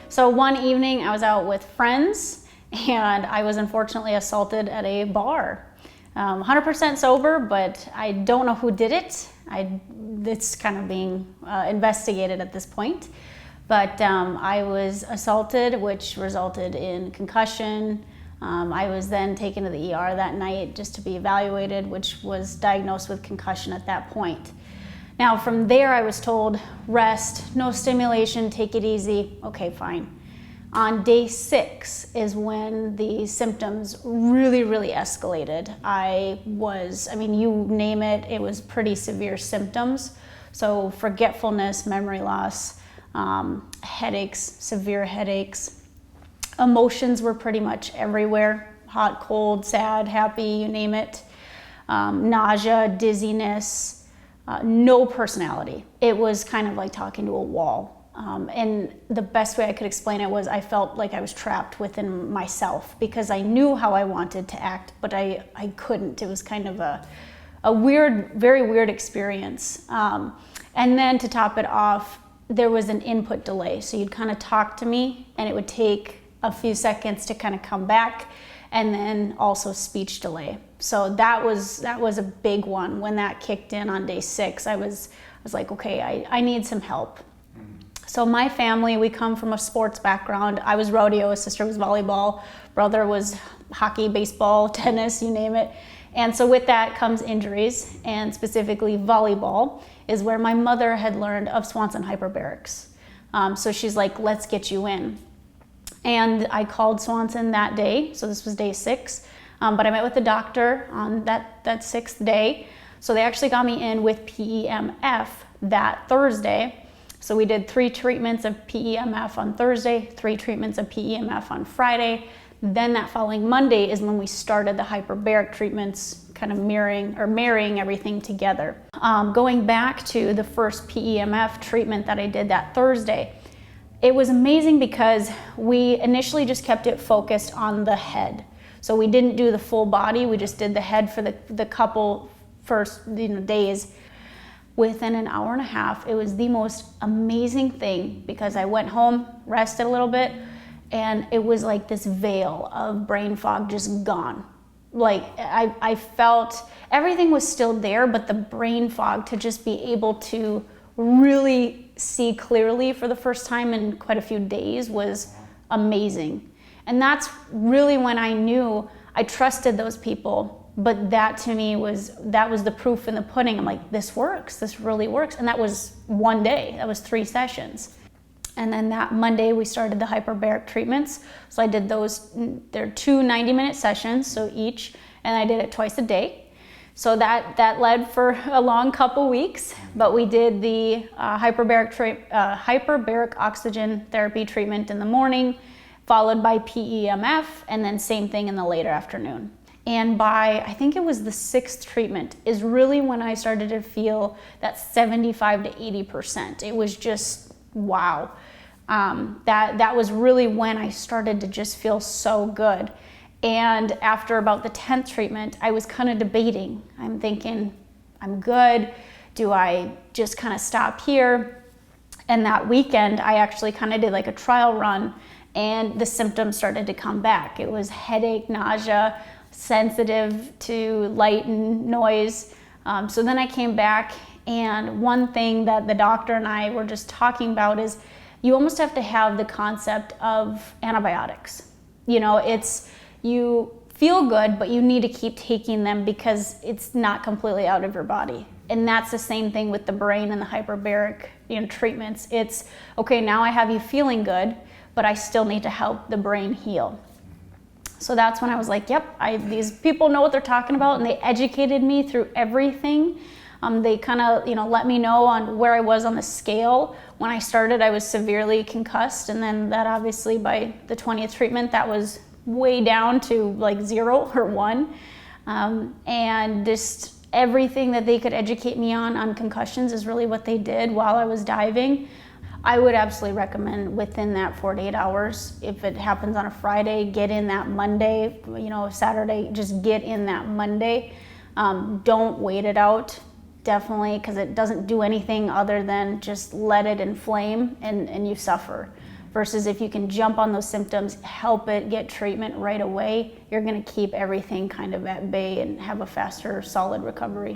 So one evening I was out with friends and I was unfortunately assaulted at a bar. 100% sober, but I don't know who did it. It's kind of being investigated at this point. But I was assaulted, which resulted in concussion. I was then taken to the ER that night just to be evaluated, which was diagnosed with concussion at that point. Now from there I was told, rest, no stimulation, take it easy. Okay, fine. On day 6 is when the symptoms really escalated. You name it, it was pretty severe symptoms. So forgetfulness, memory loss, headaches, severe headaches. Emotions were pretty much everywhere. Hot, cold, sad, happy, you name it. Nausea, dizziness, no personality. It was kind of like talking to a wall. And the best way I could explain it was I felt like I was trapped within myself because I knew how I wanted to act, but I couldn't. It was kind of a weird, very weird experience. And then to top it off, there was an input delay. So you'd kind of talk to me and it would take a few seconds to kind of come back, and then also speech delay. So that was a big one. When that kicked in on day 6, I was like, okay, I need some help. So my family, we come from a sports background. I was rodeo, sister was volleyball, brother was hockey, baseball, tennis, you name it. And so with that comes injuries, and specifically volleyball is where my mother had learned of Swanson Hyperbarics. So she's like, let's get you in. And I called Swanson that day, so this was day 6, but I met with the doctor on that 6th day. So they actually got me in with PEMF that Thursday. So we did 3 treatments of PEMF on Thursday, 3 treatments of PEMF on Friday. Then that following Monday is when we started the hyperbaric treatments, kind of marrying everything together. Going back to the first PEMF treatment that I did that Thursday, it was amazing because we initially just kept it focused on the head. So we didn't do the full body, we just did the head for the couple first days. Within an hour and a half, it was the most amazing thing because I went home, rested a little bit, and it was like this veil of brain fog just gone. Like I felt everything was still there, but the brain fog, to just be able to really see clearly for the first time in quite a few days, was amazing. And that's really when I knew I trusted those people. But that to me was the proof in the pudding. I'm like, this works, this really works. And that was one day, that was 3 sessions. And then that Monday we started the hyperbaric treatments. So I did those, they're 2 90-minute sessions, so each, and I did it twice a day. So that led for a long couple weeks, but we did the hyperbaric oxygen therapy treatment in the morning, followed by PEMF, and then same thing in the later afternoon. And by, I think it was the 6th treatment, is really when I started to feel that 75 to 80%. It was just, wow. That was really when I started to just feel so good. And after about the 10th treatment, I was kind of debating. I'm thinking, I'm good. Do I just kind of stop here? And that weekend, I actually kind of did like a trial run, and the symptoms started to come back. It was headache, nausea, sensitive to light and noise. So then I came back, and one thing that the doctor and I were just talking about is you almost have to have the concept of antibiotics. You know, you feel good, but you need to keep taking them because it's not completely out of your body. And that's the same thing with the brain and the hyperbaric treatments. It's, okay, now I have you feeling good, but I still need to help the brain heal. So that's when I was like, yep, these people know what they're talking about, and they educated me through everything. They kind of, let me know on where I was on the scale. When I started, I was severely concussed, and then that obviously by the 20th treatment, that was way down to like 0 or 1. And just everything that they could educate me on concussions is really what they did while I was diving. I would absolutely recommend within that 48 hours, if it happens on a Friday, get in that Monday, Saturday, just get in that Monday. Don't wait it out, definitely, because it doesn't do anything other than just let it inflame and you suffer versus if you can jump on those symptoms, help it, get treatment right away, you're going to keep everything kind of at bay and have a faster, solid recovery.